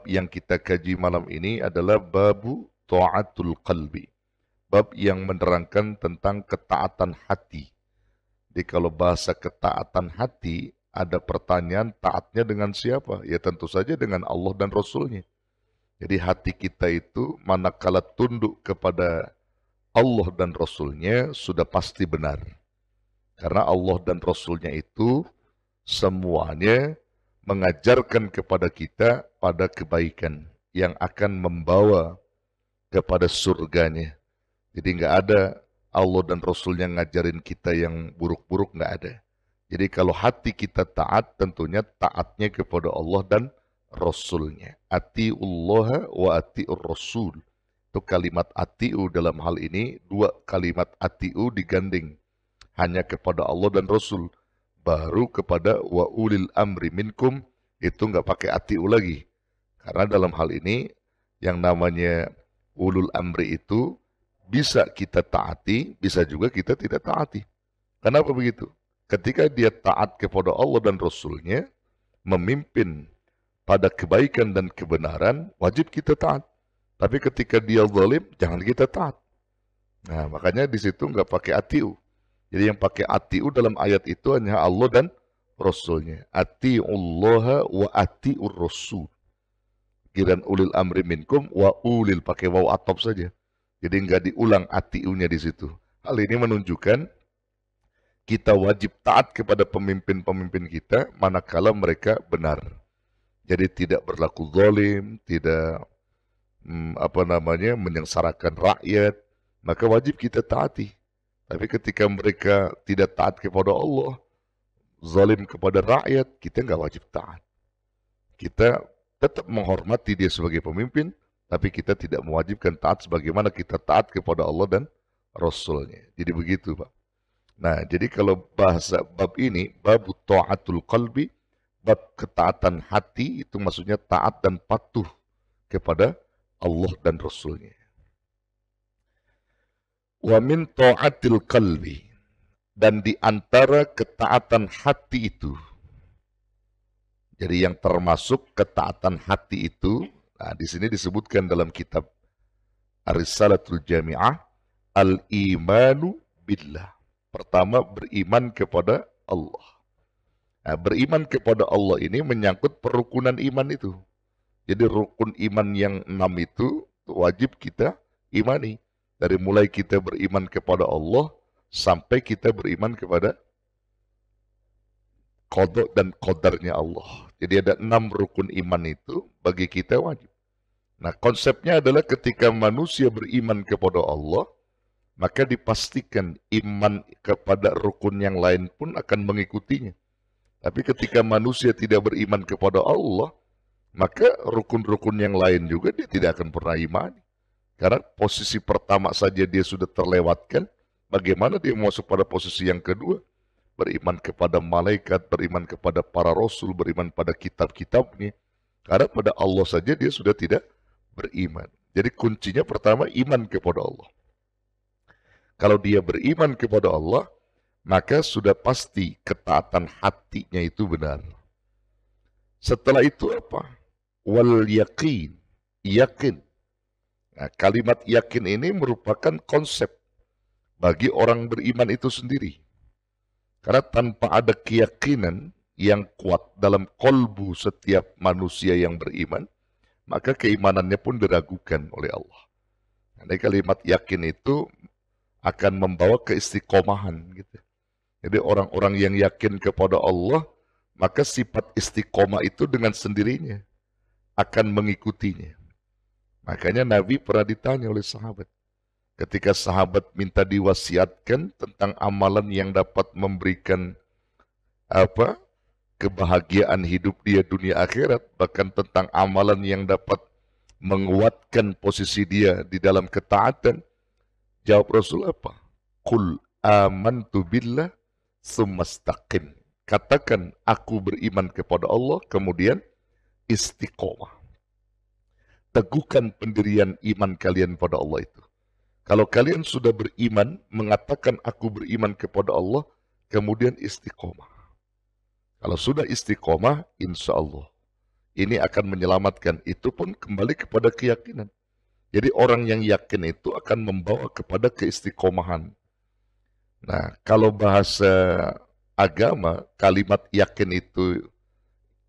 bab yang kita kaji malam ini adalah babu ta'atul qalbi. Bab yang menerangkan tentang ketaatan hati. Jadi kalau bahasa ketaatan hati, ada pertanyaan taatnya dengan siapa? Ya tentu saja dengan Allah dan Rasulnya. Jadi hati kita itu manakala tunduk kepada Allah dan Rasulnya sudah pasti benar. Karena Allah dan Rasulnya itu semuanya mengajarkan kepada kita pada kebaikan yang akan membawa kepada surganya. Jadi nggak ada Allah dan Rasulnya ngajarin kita yang buruk-buruk, nggak ada. Jadi kalau hati kita taat, tentunya taatnya kepada Allah dan Rasulnya. Ati'ullaha wa ati'ur Rasul. Itu kalimat atiu dalam hal ini, dua kalimat atiu diganding. Hanya kepada Allah dan Rasul. Baru kepada wa ulil amri minkum, itu nggak pakai atiu lagi. Karena dalam hal ini, yang namanya ulul amri itu, bisa kita taati, bisa juga kita tidak taati. Kenapa begitu? Ketika dia taat kepada Allah dan Rasulnya, memimpin pada kebaikan dan kebenaran, wajib kita taat. Tapi ketika dia zalim, jangan kita taat. Nah, makanya di situ nggak pakai atiu. Jadi yang pakai atiu dalam ayat itu hanya Allah dan Rasulnya. Ati'ullaha wa ati'ur Rasul. Kiran ulil amri minkum wa ulil, pakai waw atop saja. Jadi nggak diulang atiunya di situ. Hal ini menunjukkan kita wajib taat kepada pemimpin-pemimpin kita manakala mereka benar. Jadi tidak berlaku zalim, tidak menyengsarakan rakyat, maka wajib kita taati. Tapi ketika mereka tidak taat kepada Allah, zalim kepada rakyat, kita nggak wajib taat. Kita tetap menghormati dia sebagai pemimpin, tapi kita tidak mewajibkan taat sebagaimana kita taat kepada Allah dan Rasulnya. Jadi begitu, Pak. Nah, jadi kalau bahasa bab ini, bab ta'atul qalbi, bab ketaatan hati, itu maksudnya taat dan patuh kepada Allah dan Rasulnya. Wa min ta'atil qalbi, dan di antara ketaatan hati itu, jadi yang termasuk ketaatan hati itu, nah di sini disebutkan dalam kitab Ar-Risalatul Jami'ah, al-imanu billah. Pertama, beriman kepada Allah. Nah, beriman kepada Allah ini menyangkut perukunan iman itu. Jadi rukun iman yang 6 itu wajib kita imani. Dari mulai kita beriman kepada Allah, sampai kita beriman kepada qada dan qadarnya Allah. Jadi ada 6 rukun iman itu bagi kita wajib. Nah, konsepnya adalah ketika manusia beriman kepada Allah, maka dipastikan iman kepada rukun yang lain pun akan mengikutinya. Tapi ketika manusia tidak beriman kepada Allah, maka rukun-rukun yang lain juga dia tidak akan pernah imani. Karena posisi pertama saja dia sudah terlewatkan, bagaimana dia masuk pada posisi yang kedua? Beriman kepada malaikat, beriman kepada para rasul, beriman pada kitab-kitabnya. Karena pada Allah saja dia sudah tidak beriman. Jadi kuncinya pertama iman kepada Allah. Kalau dia beriman kepada Allah, maka sudah pasti ketaatan hatinya itu benar. Setelah itu apa? Wal yakin, yakin. Nah, kalimat yakin ini merupakan konsep bagi orang beriman itu sendiri. Karena tanpa ada keyakinan yang kuat dalam kolbu setiap manusia yang beriman, maka keimanannya pun diragukan oleh Allah. Nah, kalimat yakin itu akan membawa keistiqomahan gitu. Jadi orang-orang yang yakin kepada Allah, maka sifat istiqomah itu dengan sendirinya akan mengikutinya. Makanya Nabi pernah ditanya oleh sahabat. Ketika sahabat minta diwasiatkan tentang amalan yang dapat memberikan kebahagiaan hidup dia dunia akhirat, bahkan tentang amalan yang dapat menguatkan posisi dia di dalam ketaatan, jawab Rasul apa? Qul amantu billah tsumastaqim. Katakan aku beriman kepada Allah, kemudian istiqomah. Teguhkan pendirian iman kalian pada Allah itu. Kalau kalian sudah beriman, mengatakan aku beriman kepada Allah, kemudian istiqomah. Kalau sudah istiqomah, insya Allah ini akan menyelamatkan. Itu pun kembali kepada keyakinan. Jadi orang yang yakin itu akan membawa kepada keistiqomahan. Nah, kalau bahasa agama, kalimat yakin itu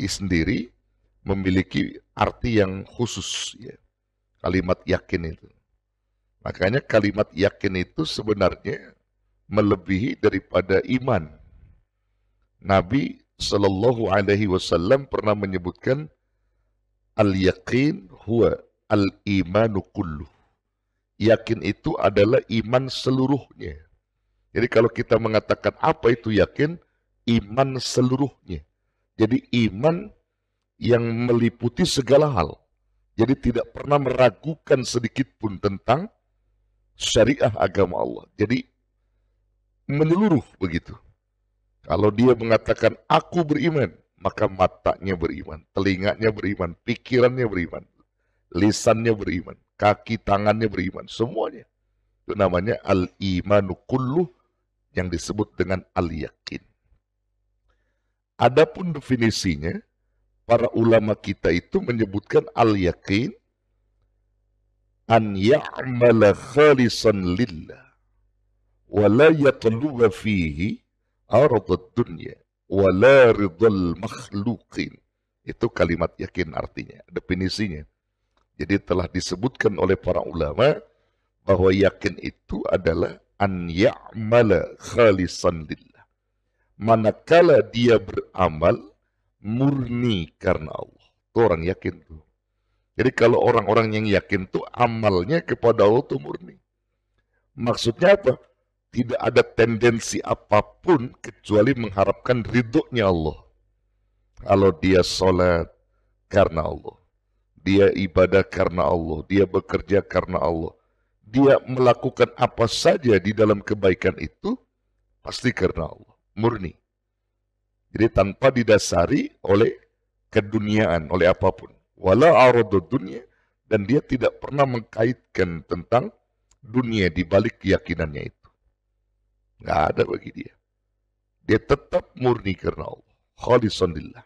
sendiri memiliki arti yang khusus. Ya. Kalimat yakin itu. Makanya kalimat yakin itu sebenarnya melebihi daripada iman. Nabi Shallallahu Alaihi Wasallam pernah menyebutkan al-yaqin huwa al-imanu kulluh. Yakin itu adalah iman seluruhnya. Jadi kalau kita mengatakan apa itu yakin, iman seluruhnya. Jadi iman yang meliputi segala hal. Jadi tidak pernah meragukan sedikit pun tentang syariah agama Allah. Jadi menyeluruh begitu. Kalau dia mengatakan aku beriman, maka matanya beriman, telinganya beriman, pikirannya beriman, lisannya beriman, kaki tangannya beriman, semuanya. Itu namanya al-imanu kulluh yang disebut dengan al-yakin. Adapun definisinya, para ulama kita itu menyebutkan al-yakin an ya'mala khalisan lillah wa la yatluba fihi aradad dunya wa la ridal makhluqin. Itu kalimat yakin artinya, definisinya. Jadi telah disebutkan oleh para ulama bahwa yakin itu adalah an ya'mala khalisan lillah. Manakala dia beramal murni karena Allah. Itu orang yakin tuh. Jadi kalau orang-orang yang yakin tuh amalnya kepada Allah tuh murni. Maksudnya apa? Tidak ada tendensi apapun kecuali mengharapkan ridhonya Allah. Kalau dia sholat karena Allah, dia ibadah karena Allah, dia bekerja karena Allah, dia melakukan apa saja di dalam kebaikan itu pasti karena Allah, murni. Jadi tanpa didasari oleh keduniaan, oleh apapun. Wala aradud dunia, dan dia tidak pernah mengkaitkan tentang dunia di balik keyakinannya itu. Nggak ada bagi dia. Dia tetap murni karena Allah. Khalisan lillah.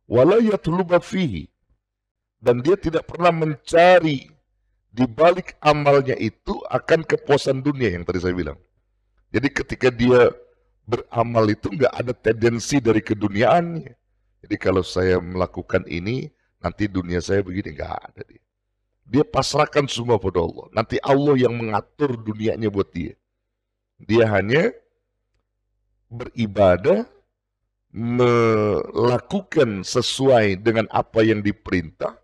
Wala yatluba fihi, dan dia tidak pernah mencari di balik amalnya itu akan kepuasan dunia yang tadi saya bilang. Jadi ketika dia beramal itu nggak ada tendensi dari keduniaannya. Jadi kalau saya melakukan ini, nanti dunia saya begini, nggak ada dia. Dia pasrahkan semua pada Allah. Nanti Allah yang mengatur dunianya buat dia. Dia hanya beribadah, melakukan sesuai dengan apa yang diperintah.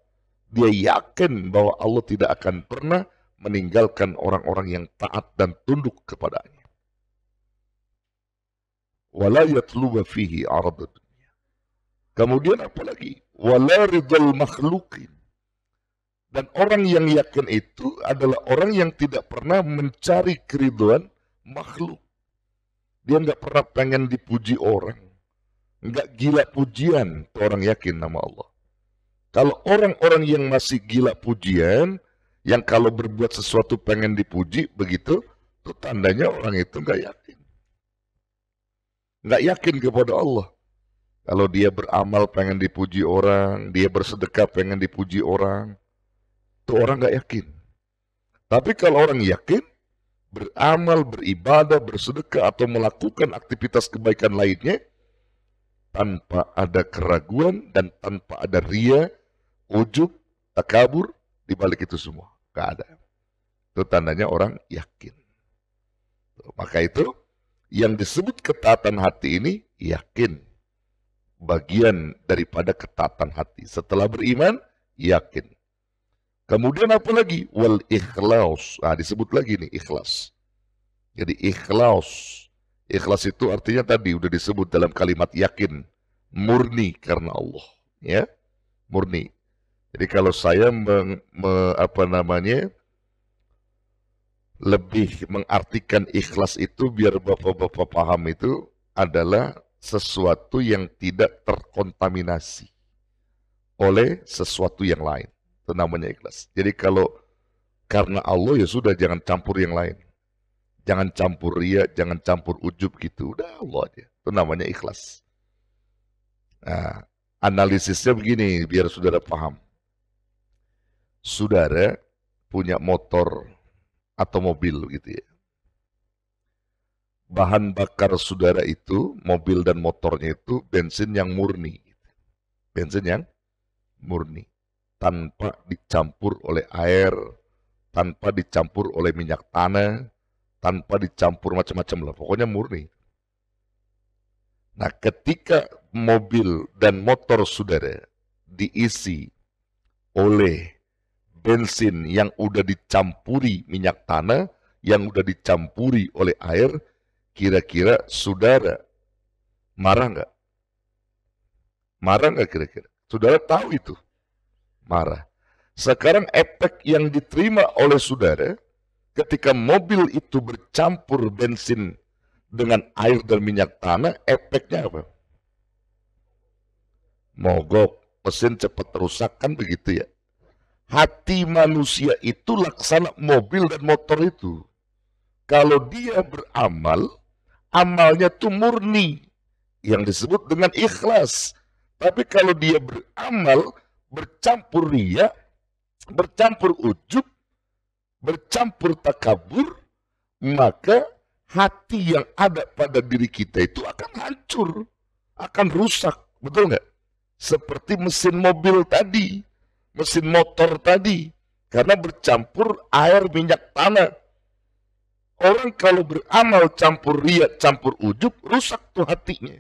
Dia yakin bahwa Allah tidak akan pernah meninggalkan orang-orang yang taat dan tunduk kepadanya. Wala yatluba fihi aradad dunia. Kemudian apa lagi? Wala ridal makhluqin. Dan orang yang yakin itu adalah orang yang tidak pernah mencari keridhaan makhluk. Dia nggak pernah pengen dipuji orang. Nggak gila pujian, itu orang yakin nama Allah. Kalau orang-orang yang masih gila pujian, yang kalau berbuat sesuatu pengen dipuji, begitu, itu tandanya orang itu nggak yakin. Nggak yakin kepada Allah. Kalau dia beramal pengen dipuji orang, dia bersedekah pengen dipuji orang, itu orang nggak yakin. Tapi kalau orang yakin, beramal, beribadah, bersedekah, atau melakukan aktivitas kebaikan lainnya, tanpa ada keraguan dan tanpa ada ria, ujub, takabur, di balik itu semua. Nggak ada. Itu tandanya orang yakin. Maka itu, yang disebut ketaatan hati ini, yakin. Bagian daripada ketaatan hati. Setelah beriman, yakin. Kemudian apa lagi? Wal ikhlas. Nah, disebut lagi nih, ikhlas. Jadi ikhlas. Ikhlas itu artinya tadi udah disebut dalam kalimat yakin. Murni karena Allah. Ya, murni. Jadi kalau saya lebih mengartikan ikhlas itu biar bapak-bapak paham itu adalah sesuatu yang tidak terkontaminasi oleh sesuatu yang lain. Itu namanya ikhlas. Jadi kalau karena Allah ya sudah, jangan campur yang lain. Jangan campur ria, jangan campur ujub gitu. Udah Allah aja. Itu namanya ikhlas. Nah, Analisisnya begini, biar saudara paham. Saudara punya motor atau mobil gitu ya. Bahan bakar saudara itu, mobil dan motornya itu bensin yang murni. Bensin yang murni. Tanpa dicampur oleh air, tanpa dicampur oleh minyak tanah, tanpa dicampur macam-macam lah. Pokoknya murni. Nah, ketika mobil dan motor saudara diisi oleh bensin yang udah dicampuri minyak tanah, yang udah dicampuri oleh air, kira-kira saudara marah nggak? Marah nggak kira-kira? Saudara tahu itu, marah. Sekarang efek yang diterima oleh saudara ketika mobil itu bercampur bensin dengan air dan minyak tanah, efeknya apa? Mogok, mesin cepat rusak, kan begitu ya. Hati manusia itu laksana mobil dan motor itu. Kalau dia beramal, amalnya itu murni, yang disebut dengan ikhlas. Tapi kalau dia beramal, bercampur riya, bercampur ujub, bercampur takabur, maka hati yang ada pada diri kita itu akan hancur, akan rusak. Betul nggak? Seperti mesin mobil tadi, mesin motor tadi, karena bercampur air minyak tanah. Orang kalau beramal campur riya, campur ujub, rusak tuh hatinya.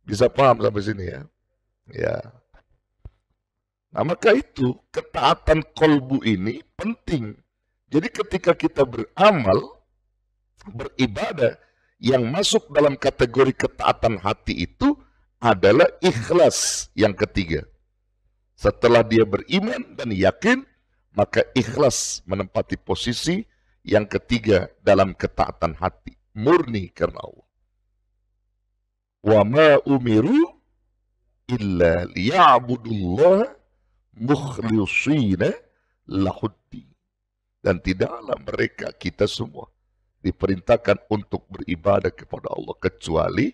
Bisa paham sampai sini ya? Ya. Nah, maka itu ketaatan kolbu ini penting. Jadi ketika kita beramal, beribadah, yang masuk dalam kategori ketaatan hati itu adalah ikhlas yang ketiga. Setelah dia beriman dan yakin, maka ikhlas menempati posisi yang ketiga dalam ketaatan hati, murni karena Allah. Wa ma umiru illa liya'budullaha mukhlishina lahuddi. Dan tidaklah mereka, kita semua, diperintahkan untuk beribadah kepada Allah kecuali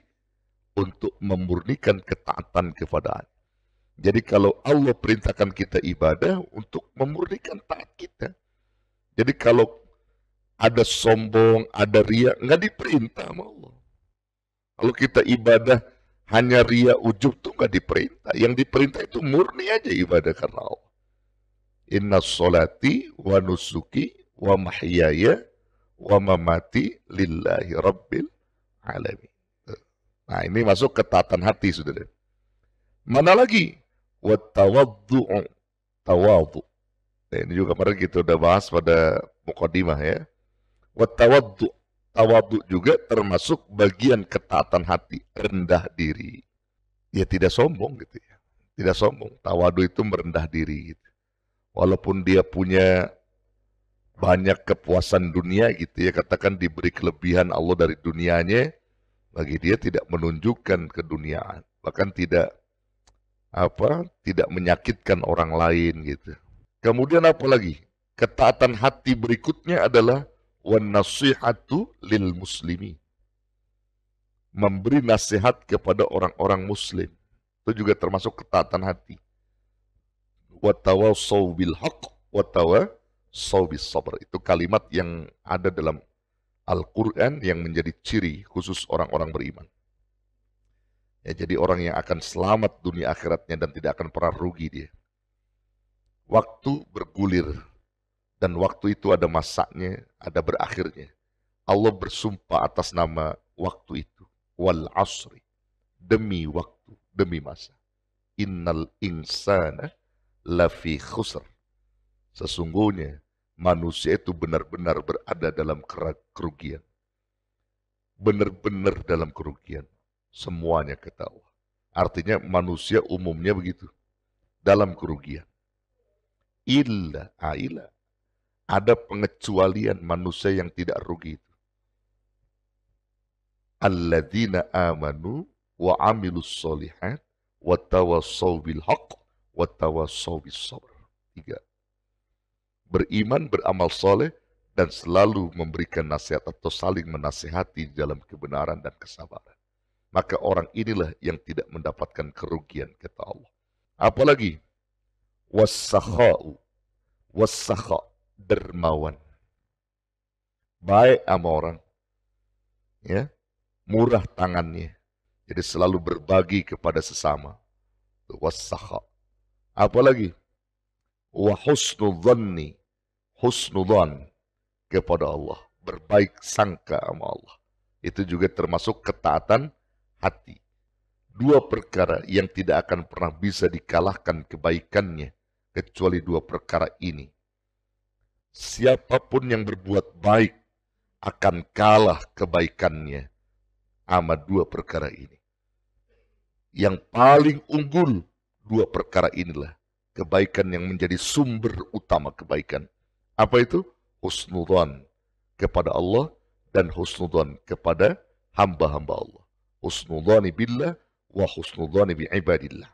untuk memurnikan ketaatan kepada Allah. Jadi kalau Allah perintahkan kita ibadah untuk memurnikan taat kita. Jadi kalau ada sombong, ada riya, nggak diperintah sama Allah. Kalau kita ibadah hanya riya, ujub tuh nggak diperintah. Yang diperintah itu murni aja ibadah karena Allah. Inna sholati wa nusuki wa mahyaya wa mamati lillahi rabbil alamin. Nah, ini masuk ketaatan hati, saudara. Mana lagi? Wa tawaddu'u, tawaddu. Nah, ini juga kemarin kita udah bahas pada mukadimah ya. Wa tawaddu, tawaddu juga termasuk bagian ketaatan hati, rendah diri. Ya tidak sombong gitu ya. Tidak sombong. Tawaddu itu merendah diri gitu. Walaupun dia punya banyak kepuasan dunia gitu ya, katakan diberi kelebihan Allah dari dunianya, bagi dia tidak menunjukkan keduniaan, bahkan tidak menyakitkan orang lain gitu. Kemudian apa lagi? Ketaatan hati berikutnya adalah wan nasihatu lil muslimi. Memberi nasihat kepada orang-orang muslim. Itu juga termasuk ketaatan hati. Wa tawassaw bil haqq wa tawassaw bis sabr. Itu kalimat yang ada dalam Al-Quran yang menjadi ciri khusus orang-orang beriman. Ya, jadi orang yang akan selamat dunia akhiratnya dan tidak akan pernah rugi dia. Waktu bergulir dan waktu itu ada masanya, ada berakhirnya. Allah bersumpah atas nama waktu itu. Wal asri, demi waktu, demi masa. Innal insana lafi khusr. Sesungguhnya manusia itu benar-benar berada dalam kerugian. Benar-benar dalam kerugian. Semuanya ketahui. Artinya manusia umumnya begitu. Dalam kerugian. Illa. Ada pengecualian manusia yang tidak rugi itu. Alladzina amanu wa amilus solihat wa tawassaw bil haqq wa tawassaw bis sabr. 3. Beriman, beramal soleh, dan selalu memberikan nasihat atau saling menasihati dalam kebenaran dan kesabaran. maka orang inilah yang tidak mendapatkan kerugian, kata Allah. Apalagi wasakha'u, wasakha, dermawan, baik sama orang, ya, murah tangannya, jadi selalu berbagi kepada sesama. Wasakha. Apalagi wa husnudzanni, husnudzan kepada Allah, berbaik sangka sama Allah. Itu juga termasuk ketaatan hati. Dua perkara yang tidak akan pernah bisa dikalahkan kebaikannya kecuali dua perkara ini. Siapapun yang berbuat baik akan kalah kebaikannya sama dua perkara ini. Yang paling unggul dua perkara inilah kebaikan yang menjadi sumber utama kebaikan. Apa itu? Husnudzan kepada Allah dan husnudzan kepada hamba-hamba Allah. Husnudzani billah wa husnudzani bi ibadillah.